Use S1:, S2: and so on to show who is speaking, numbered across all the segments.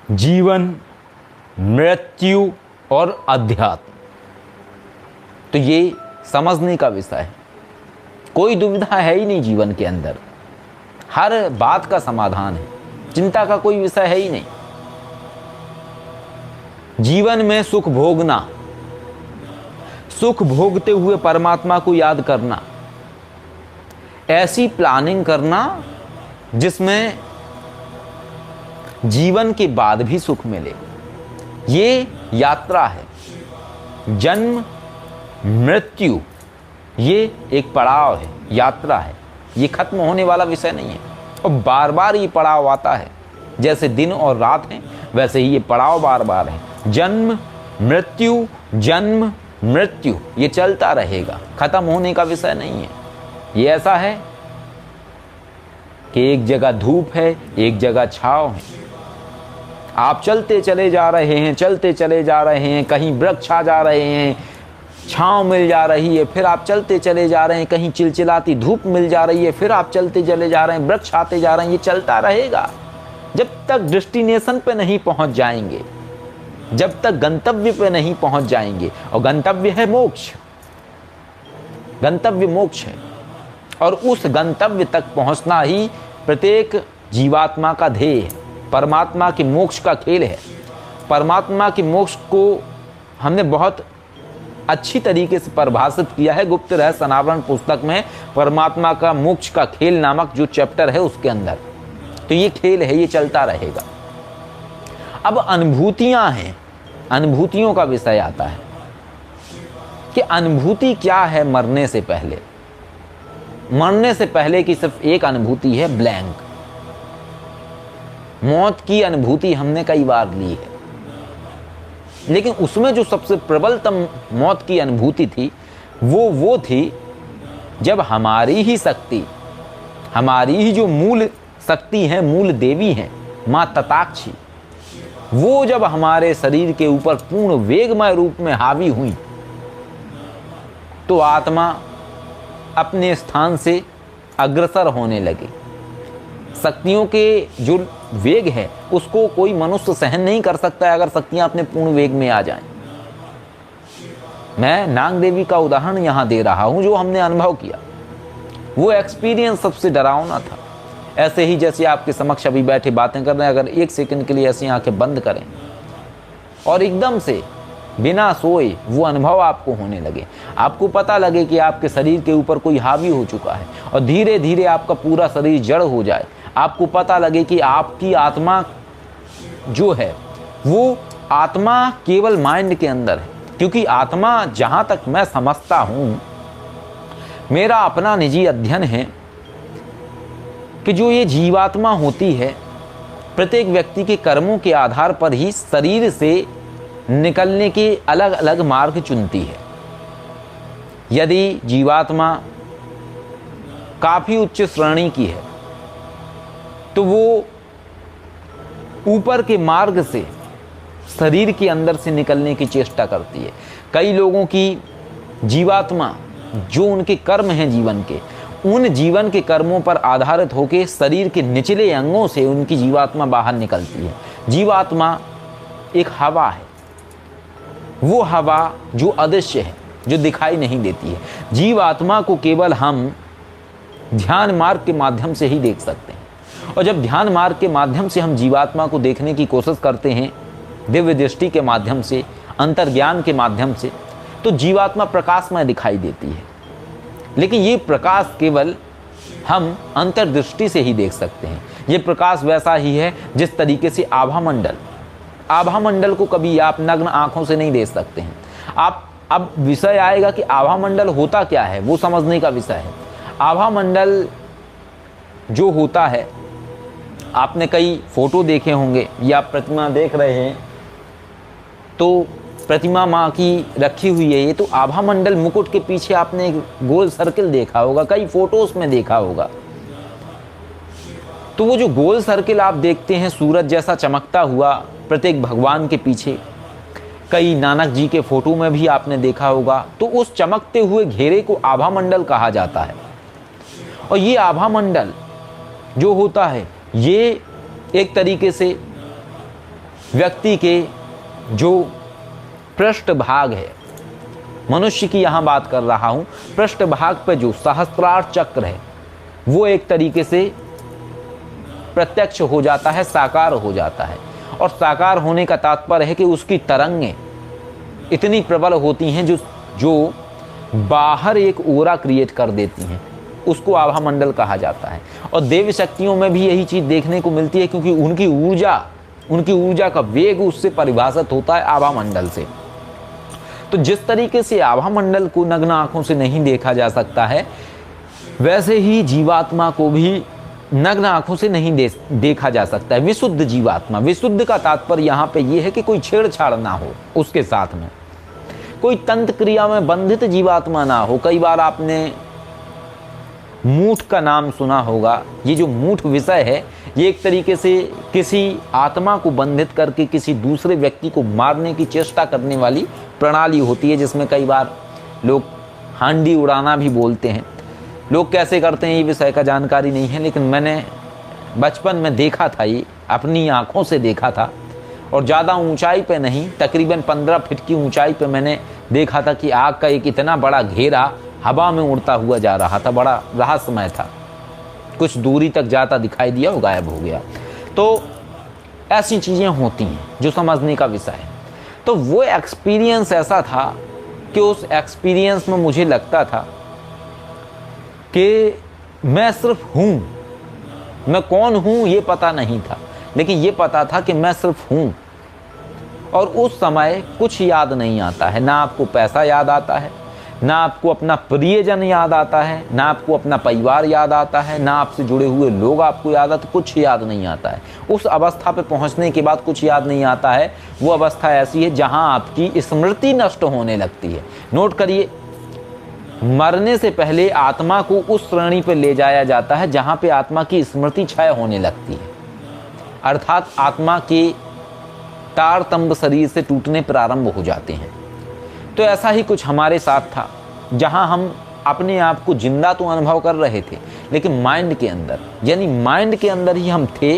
S1: जीवन, मृत्यु और अध्यात्म। तो ये समझने का विषय है। कोई दुविधा है ही नहीं जीवन के अंदर, हर बात का समाधान है, चिंता का कोई विषय है ही नहीं। जीवन में सुख भोगना, सुख भोगते हुए परमात्मा को याद करना, ऐसी प्लानिंग करना जिसमें जीवन के बाद भी सुख मिले, ये यात्रा है। जन्म मृत्यु ये एक पड़ाव है, यात्रा है, ये खत्म होने वाला विषय नहीं है। और बार बार ये पड़ाव आता है, जैसे दिन और रात है वैसे ही ये पड़ाव बार बार है। जन्म मृत्यु ये चलता रहेगा, खत्म होने का विषय नहीं है। ये ऐसा है कि एक जगह धूप है, एक जगह छांव है। आप चलते चले जा रहे हैं, चलते चले जा रहे हैं, कहीं वृक्ष आ जा रहे हैं, छांव मिल जा रही है, फिर आप चलते चले जा रहे हैं, कहीं चिलचिलाती धूप मिल जा रही है, फिर आप चलते चले जा रहे हैं, वृक्ष आते जा रहे हैं। ये चलता रहेगा जब तक डेस्टिनेशन पे नहीं पहुंच जाएंगे, जब तक गंतव्य पे नहीं पहुंच जाएंगे। और गंतव्य है मोक्ष, गंतव्य मोक्ष है। और उस गंतव्य तक पहुंचना ही प्रत्येक जीवात्मा का ध्येय है। परमात्मा के मोक्ष का खेल है। परमात्मा के मोक्ष को हमने बहुत अच्छी तरीके से परिभाषित किया है गुप्त रहस्य अनावरण पुस्तक में, परमात्मा का मोक्ष का खेल नामक जो चैप्टर है उसके अंदर। तो ये खेल है, ये चलता रहेगा। अब अनुभूतियां हैं, अनुभूतियों का विषय आता है कि अनुभूति क्या है। मरने से पहले, मरने से पहले की सिर्फ एक अनुभूति है, ब्लैंक। मौत की अनुभूति हमने कई बार ली है, लेकिन उसमें जो सबसे प्रबलतम मौत की अनुभूति थी वो थी जब हमारी ही शक्ति, हमारी ही जो मूल शक्ति है, मूल देवी है, मां तताक्षी, वो जब हमारे शरीर के ऊपर पूर्ण वेगमय रूप में हावी हुई तो आत्मा अपने स्थान से अग्रसर होने लगे। शक्तियों के जो वेग है उसको कोई मनुष्य सहन नहीं कर सकता है अगर शक्तियां अपने पूर्ण वेग में आ जाएं। मैं नाग देवी का उदाहरण यहां दे रहा हूं जो हमने अनुभव किया। वो एक्सपीरियंस सबसे डरावना था। ऐसे ही जैसे आपके समक्ष अभी बैठे बातें कर रहे हैं, अगर एक सेकंड के लिए ऐसी आंखें बंद करें और एकदम से बिना सोए वो अनुभव आपको होने लगे, आपको पता लगे कि आपके शरीर के ऊपर कोई हावी हो चुका है और धीरे धीरे आपका पूरा शरीर जड़ हो जाए, आपको पता लगे कि आपकी आत्मा जो है वो आत्मा केवल माइंड के अंदर है। क्योंकि आत्मा, जहां तक मैं समझता हूं, मेरा अपना निजी अध्ययन है कि जो ये जीवात्मा होती है प्रत्येक व्यक्ति के कर्मों के आधार पर ही शरीर से निकलने के अलग अलग मार्ग चुनती है। यदि जीवात्मा काफी उच्च श्रेणी की है तो वो ऊपर के मार्ग से शरीर के अंदर से निकलने की चेष्टा करती है। कई लोगों की जीवात्मा जो उनके कर्म हैं जीवन के, उन जीवन के कर्मों पर आधारित होकर शरीर के निचले अंगों से उनकी जीवात्मा बाहर निकलती है। जीवात्मा एक हवा है, वो हवा जो अदृश्य है, जो दिखाई नहीं देती है। जीवात्मा को केवल हम ध्यान मार्ग के माध्यम से ही देख सकते हैं। और जब ध्यान मार्ग के माध्यम से हम जीवात्मा को देखने की कोशिश करते हैं, दिव्य दृष्टि के माध्यम से, अंतर्ज्ञान के माध्यम से, तो जीवात्मा प्रकाशमय दिखाई देती है। लेकिन ये प्रकाश केवल हम अंतर्दृष्टि से ही देख सकते हैं। ये प्रकाश वैसा ही है जिस तरीके से आभा मंडल को कभी आप नग्न आंखों से नहीं देख सकते हैं। आप अब विषय आएगा कि आभा मंडल होता क्या है, वो समझने का विषय है। आभा मंडल जो होता है, आपने कई फोटो देखे होंगे या प्रतिमा देख रहे हैं तो प्रतिमा माँ की रखी हुई है ये, तो आभा मंडल मुकुट के पीछे आपने एक गोल सर्किल देखा होगा, कई फोटोज में देखा होगा। तो वो जो गोल सर्किल आप देखते हैं सूरज जैसा चमकता हुआ प्रत्येक भगवान के पीछे, कई नानक जी के फोटो में भी आपने देखा होगा, तो उस चमकते हुए घेरे को आभा मंडल कहा जाता है। और ये आभा मंडल जो होता है ये एक तरीके से व्यक्ति के जो पृष्ठभाग है, मनुष्य की यहाँ बात कर रहा हूँ, पृष्ठभाग पे जो सहस्त्रार चक्र है वो एक तरीके से प्रत्यक्ष हो जाता है, साकार हो जाता है। और साकार होने का तात्पर्य है कि उसकी तरंगें इतनी प्रबल होती हैं जो बाहर एक ओरा क्रिएट कर देती हैं, उसको आभा मंडल कहा जाता है। और देव शक्तियों में भी यही चीज़ देखने को मिलती है, क्योंकि उनकी ऊर्जा का वेग उससे परिभाषित होता है आभा मंडल से। तो जिस तरीके से आभा मंडल को नग्न आंखों से नहीं देखा जा सकता है, वैसे ही जीवात्मा को भी नग्न आंखों से नहीं देखा जा सकता है। विशुद्ध जीवात्मा, विशुद्ध का तात्पर्य यहाँ पे ये है कि कोई छेड़छाड़ ना हो उसके साथ में, कोई तंत्र क्रिया में बंधित जीवात्मा ना हो। कई बार आपने मूठ का नाम सुना होगा। ये जो मूठ विषय है, ये एक तरीके से किसी आत्मा को बंधित करके किसी दूसरे व्यक्ति को मारने की चेष्टा करने वाली प्रणाली होती है, जिसमें कई बार लोग हांडी उड़ाना भी बोलते हैं। लोग कैसे करते हैं ये विषय का जानकारी नहीं है, लेकिन मैंने बचपन में देखा था, ये अपनी आंखों से देखा था। और ज़्यादा ऊंचाई पे नहीं, तकरीबन 15 फीट की ऊंचाई पे मैंने देखा था कि आग का एक इतना बड़ा घेरा हवा में उड़ता हुआ जा रहा था। बड़ा रहस्यमय था, कुछ दूरी तक जाता दिखाई दिया और गायब हो गया। तो ऐसी चीज़ें होती हैं जो समझने का विषय है। तो वो एक्सपीरियंस ऐसा था कि उस एक्सपीरियंस में मुझे लगता था कि मैं सिर्फ हूँ, मैं कौन हूँ ये पता नहीं था, लेकिन ये पता था कि मैं सिर्फ हूँ। और उस समय कुछ याद नहीं आता है, ना आपको पैसा याद आता है, ना आपको अपना प्रियजन याद आता है, ना आपको अपना परिवार याद आता है, ना आपसे जुड़े हुए लोग आपको याद आते, कुछ याद नहीं आता है। उस अवस्था पे पहुंचने के बाद कुछ याद नहीं आता है। वो अवस्था ऐसी है जहां आपकी स्मृति नष्ट होने लगती है। नोट करिए, मरने से पहले आत्मा को उस श्रेणी पे ले जाया जाता है जहां पे आत्मा की स्मृति क्षय होने लगती है, अर्थात आत्मा के तारतंब शरीर से टूटने प्रारंभ हो जाते हैं। तो ऐसा ही कुछ हमारे साथ था, जहां हम अपने आप को जिंदा तो अनुभव कर रहे थे, लेकिन माइंड के अंदर, यानी माइंड के अंदर ही हम थे,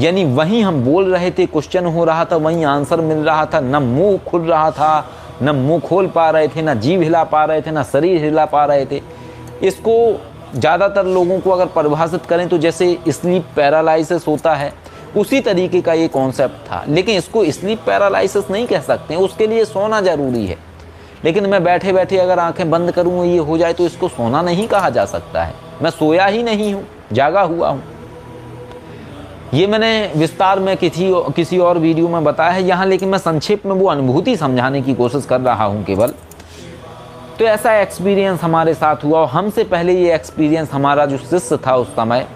S1: यानी वहीं हम बोल रहे थे, क्वेश्चन हो रहा था, वहीं आंसर मिल रहा था। न मुंह खुल रहा था, न मुंह खोल पा रहे थे, न जीभ हिला पा रहे थे, न शरीर हिला पा रहे थे। इसको ज़्यादातर लोगों को अगर परिभाषित करें तो जैसे स्लीप पैरालाइसिस होता है, उसी तरीके का ये कॉन्सेप्ट था। लेकिन इसको स्लीप पैरालाइसिस नहीं कह सकते, उसके लिए सोना ज़रूरी है। लेकिन मैं बैठे बैठे अगर आंखें बंद करूँ ये हो जाए तो इसको सोना नहीं कहा जा सकता है। मैं सोया ही नहीं हूँ, जागा हुआ हूँ। ये मैंने विस्तार में किसी और वीडियो में बताया है यहाँ, लेकिन मैं संक्षेप में वो अनुभूति समझाने की कोशिश कर रहा हूँ केवल। तो ऐसा एक्सपीरियंस हमारे साथ हुआ, और हमसे पहले ये एक्सपीरियंस हमारा जो शिष्य था उस समय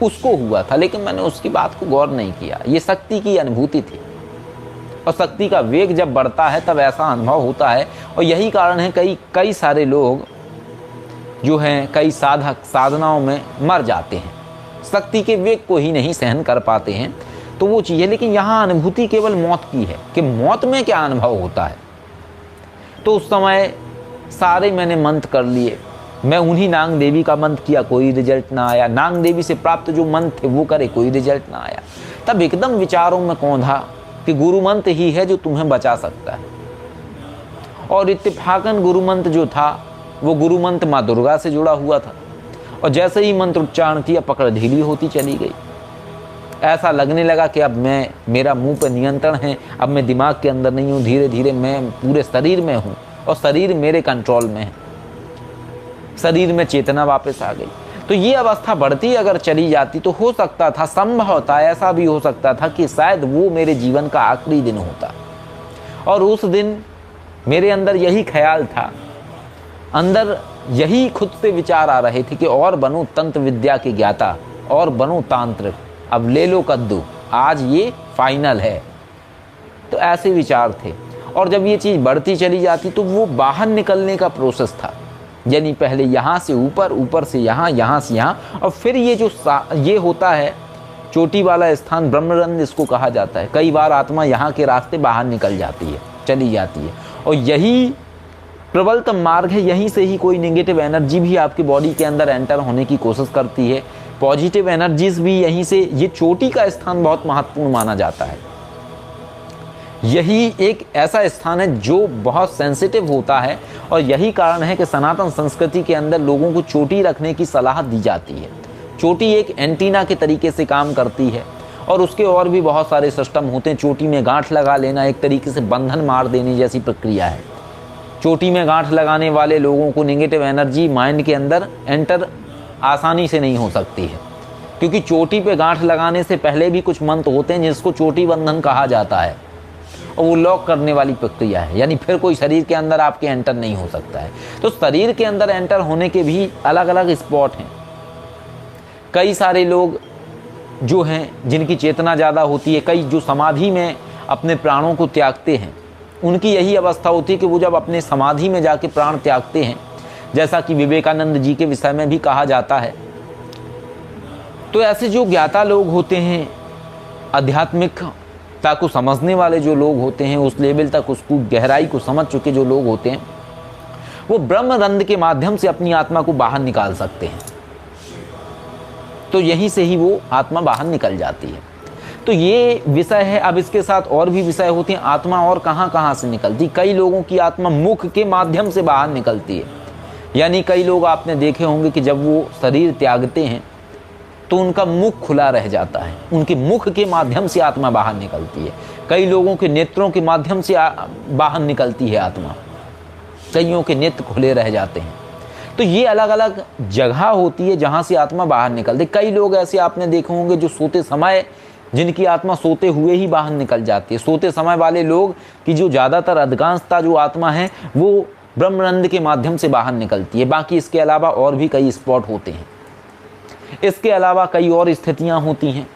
S1: उसको हुआ था, लेकिन मैंने उसकी बात को गौर नहीं किया। ये शक्ति की अनुभूति थी, और शक्ति का वेग जब बढ़ता है तब ऐसा अनुभव होता है। और यही कारण है कई सारे लोग जो हैं, कई साधक साधनाओं में मर जाते हैं, शक्ति के वेग को ही नहीं सहन कर पाते हैं। तो वो चीज़ है। लेकिन यहाँ अनुभूति केवल मौत की है कि मौत में क्या अनुभव होता है। तो उस समय सारे मैंने मंत्र कर लिए। मैं उन्हीं नाग देवी का मंत्र किया, कोई रिजल्ट ना आया। नाग देवी से प्राप्त जो मंत्र थे वो करे, कोई रिजल्ट ना आया। तब एकदम विचारों में कौंधा कि गुरु मंत्र ही है जो तुम्हें बचा सकता है। और इत्तेफाकन गुरु मंत्र जो था वो गुरु मंत्र माँ दुर्गा से जुड़ा हुआ था। और जैसे ही मंत्र उच्चारण किया, पकड़ ढीली होती चली गई। ऐसा लगने लगा कि अब मेरा मुंह पर नियंत्रण है, अब मैं दिमाग के अंदर नहीं हूँ। धीरे धीरे मैं पूरे शरीर में हूँ और शरीर मेरे कंट्रोल में है। शरीर में चेतना वापस आ गई। तो ये अवस्था बढ़ती अगर चली जाती तो हो सकता था, संभव होता, ऐसा भी हो सकता था कि शायद वो मेरे जीवन का आखिरी दिन होता। और उस दिन मेरे अंदर यही ख्याल था, अंदर यही खुद से विचार आ रहे थे कि और बनूं तंत्र विद्या के ज्ञाता, और बनूं तांत्रिक, अब ले लो कद्दू, आज ये फाइनल है। तो ऐसे विचार थे। और जब ये चीज़ बढ़ती चली जाती तो वो बाहर निकलने का प्रोसेस था, यानी पहले यहाँ से ऊपर, ऊपर से यहाँ, यहाँ से यहाँ, और फिर ये जो ये होता है चोटी वाला स्थान, ब्रह्मरंध्र इसको कहा जाता है। कई बार आत्मा यहाँ के रास्ते बाहर निकल जाती है, चली जाती है, और यही प्रबलतम मार्ग है। यहीं से ही कोई नेगेटिव एनर्जी भी आपकी बॉडी के अंदर एंटर होने की कोशिश करती है, पॉजिटिव एनर्जीज भी यहीं से। ये चोटी का स्थान बहुत महत्वपूर्ण माना जाता है। यही एक ऐसा स्थान है जो बहुत सेंसिटिव होता है, और यही कारण है कि सनातन संस्कृति के अंदर लोगों को चोटी रखने की सलाह दी जाती है। चोटी एक एंटीना के तरीके से काम करती है, और उसके और भी बहुत सारे सिस्टम होते हैं। चोटी में गांठ लगा लेना एक तरीके से बंधन मार देने जैसी प्रक्रिया है। चोटी में गांठ लगाने वाले लोगों को नेगेटिव एनर्जी माइंड के अंदर एंटर आसानी से नहीं हो सकती है, क्योंकि चोटी पे गांठ लगाने से पहले भी कुछ मंत्र होते हैं जिसको चोटी बंधन कहा जाता है, और वो लॉक करने वाली प्रक्रिया है, यानी फिर कोई शरीर के अंदर आपके एंटर नहीं हो सकता है। तो शरीर के अंदर एंटर होने के भी अलग अलग स्पॉट हैं। कई सारे लोग जो हैं जिनकी चेतना ज़्यादा होती है, कई जो समाधि में अपने प्राणों को त्यागते हैं, उनकी यही अवस्था होती है कि वो जब अपने समाधि में जाके प्राण त्यागते हैं, जैसा कि विवेकानंद जी के विषय में भी कहा जाता है। तो ऐसे जो ज्ञाता लोग होते हैं, आध्यात्मिकता को समझने वाले जो लोग होते हैं, उस लेवल तक उसको गहराई को समझ चुके जो लोग होते हैं, वो ब्रह्मरंध्र के माध्यम से अपनी आत्मा को बाहर निकाल सकते हैं। तो यहीं से ही वो आत्मा बाहर निकल जाती है। तो ये विषय है। अब इसके साथ और भी विषय होते हैं। आत्मा और कहाँ कहाँ से निकलती। कई लोगों की आत्मा मुख के माध्यम से बाहर निकलती है, यानी कई लोग आपने देखे होंगे कि जब वो शरीर त्यागते हैं तो उनका मुख खुला रह जाता है, उनके मुख के माध्यम से आत्मा बाहर निकलती है। कई लोगों के नेत्रों के माध्यम से बाहर निकलती है आत्मा, कईयों के नेत्र खुले रह जाते हैं। तो ये अलग अलग जगह होती है जहाँ से आत्मा बाहर निकलती है। कई लोग ऐसे आपने देखे होंगे जो सोते समय, जिनकी आत्मा सोते हुए ही बाहर निकल जाती है। सोते समय वाले लोग की जो ज़्यादातर अधिकांशता जो आत्मा है वो ब्रह्मरंध्र के माध्यम से बाहर निकलती है। बाकी इसके अलावा और भी कई स्पॉट होते हैं। इसके अलावा कई और स्थितियाँ होती हैं।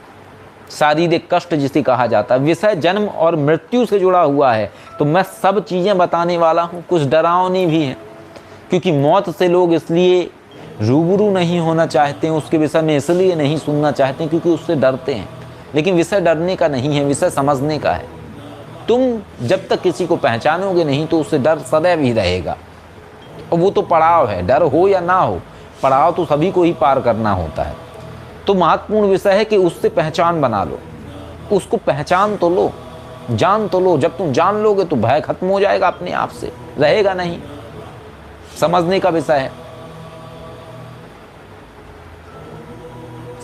S1: शारीरिक कष्ट जिसे कहा जाता है, विषय जन्म और मृत्यु से जुड़ा हुआ है, तो मैं सब चीज़ें बताने वाला हूँ। कुछ डरावनी भी हैं, क्योंकि मौत से लोग इसलिए रूबरू नहीं होना चाहते हैं, उसके विषय में इसलिए नहीं सुनना चाहते हैं क्योंकि उससे डरते हैं। लेकिन विषय डरने का नहीं है, विषय समझने का है। तुम जब तक किसी को पहचानोगे नहीं तो उससे डर सदैव ही रहेगा, और वो तो पड़ाव है। डर हो या ना हो, पड़ाव तो सभी को ही पार करना होता है। तो महत्वपूर्ण विषय है कि उससे पहचान बना लो, उसको पहचान तो लो, जान तो लो। जब तुम जान लोगे तो भय खत्म हो जाएगा, अपने आप से रहेगा नहीं। समझने का विषय है,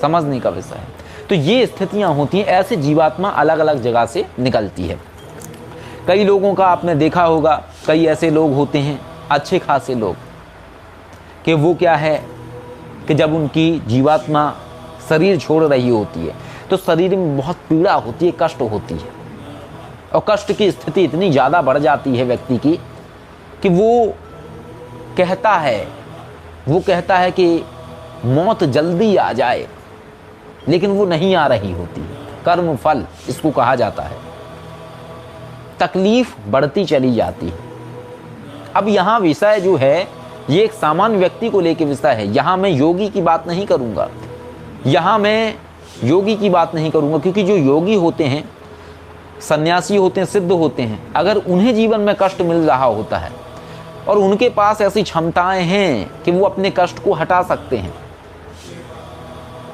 S1: समझने का विषय है। तो ये स्थितियां होती हैं। ऐसे जीवात्मा अलग अलग जगह से निकलती है। कई लोगों का आपने देखा होगा, कई ऐसे लोग होते हैं अच्छे खासे लोग, कि वो क्या है कि जब उनकी जीवात्मा शरीर छोड़ रही होती है तो शरीर में बहुत पीड़ा होती है, कष्ट होती है, और कष्ट की स्थिति इतनी ज़्यादा बढ़ जाती है व्यक्ति की कि वो कहता है कि मौत जल्दी आ जाए, लेकिन वो नहीं आ रही होती। कर्म फल इसको कहा जाता है। तकलीफ बढ़ती चली जाती है। अब यहाँ विषय जो है ये एक सामान्य व्यक्ति को लेकर विषय है। यहाँ मैं योगी की बात नहीं करूँगा, क्योंकि जो योगी होते हैं, सन्यासी होते हैं, सिद्ध होते हैं, अगर उन्हें जीवन में कष्ट मिल रहा होता है और उनके पास ऐसी क्षमताएं हैं कि वो अपने कष्ट को हटा सकते हैं,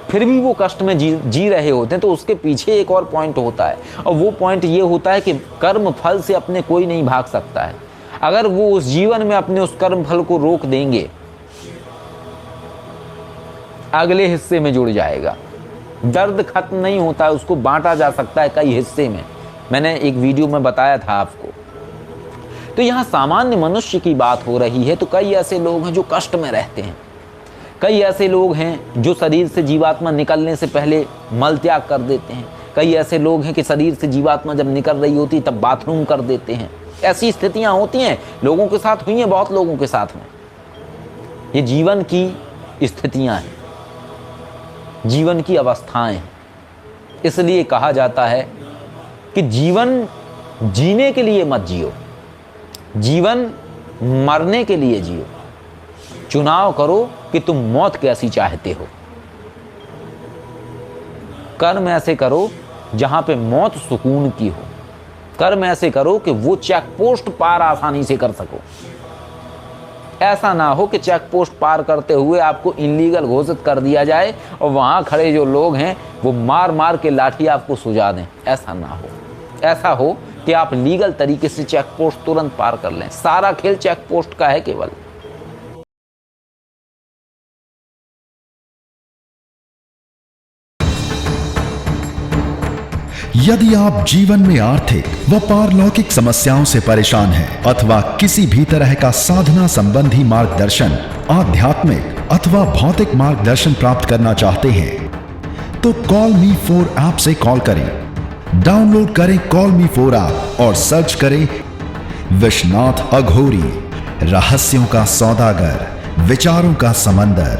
S1: फिर भी वो कष्ट में जी रहे होते हैं, तो उसके पीछे एक और पॉइंट होता है, और वो पॉइंट ये होता है कि कर्म फल से अपने कोई नहीं भाग सकता है। अगर वो उस जीवन में अपने उस कर्म फल को रोक देंगे, अगले हिस्से में जुड़ जाएगा। दर्द खत्म नहीं होता है, उसको बांटा जा सकता है कई हिस्से में। मैंने एक वीडियो में बताया था आपको। तो यहाँ सामान्य मनुष्य की बात हो रही है। तो कई ऐसे लोग हैं जो कष्ट में रहते हैं, कई ऐसे लोग हैं जो शरीर से जीवात्मा निकलने से पहले मल त्याग कर देते हैं, कई ऐसे लोग हैं कि शरीर से जीवात्मा जब निकल रही होती तब बाथरूम कर देते हैं। ऐसी स्थितियां होती हैं, लोगों के साथ हुई हैं, बहुत लोगों के साथ में। ये जीवन की स्थितियां हैं, जीवन की अवस्थाएं हैं। इसलिए कहा जाता है कि जीवन जीने के लिए मत जियो, जीवन मरने के लिए जियो। चुनाव करो कि तुम मौत कैसी चाहते हो। कर्म ऐसे करो जहां पे मौत सुकून की हो। कर्म ऐसे करो कि वो चेक पोस्ट पार आसानी से कर सको। ऐसा ना हो कि चेक पोस्ट पार करते हुए आपको इनलीगल घोषित कर दिया जाए और वहां खड़े जो लोग हैं वो मार मार के लाठी आपको सुझा दें। ऐसा ना हो। ऐसा हो कि आप लीगल तरीके से चेक पोस्ट तुरंत पार कर लें। सारा खेल चेक पोस्ट का है केवल।
S2: यदि आप जीवन में आर्थिक व पारलौकिक समस्याओं से परेशान हैं अथवा किसी भी तरह का साधना संबंधी मार्गदर्शन, आध्यात्मिक अथवा भौतिक मार्गदर्शन प्राप्त करना चाहते हैं तो कॉल मी 4 ऐप से कॉल करें। डाउनलोड करें कॉल मी 4 ऐप और सर्च करें विश्वनाथ अघोरी, रहस्यों का सौदागर, विचारों का समंदर।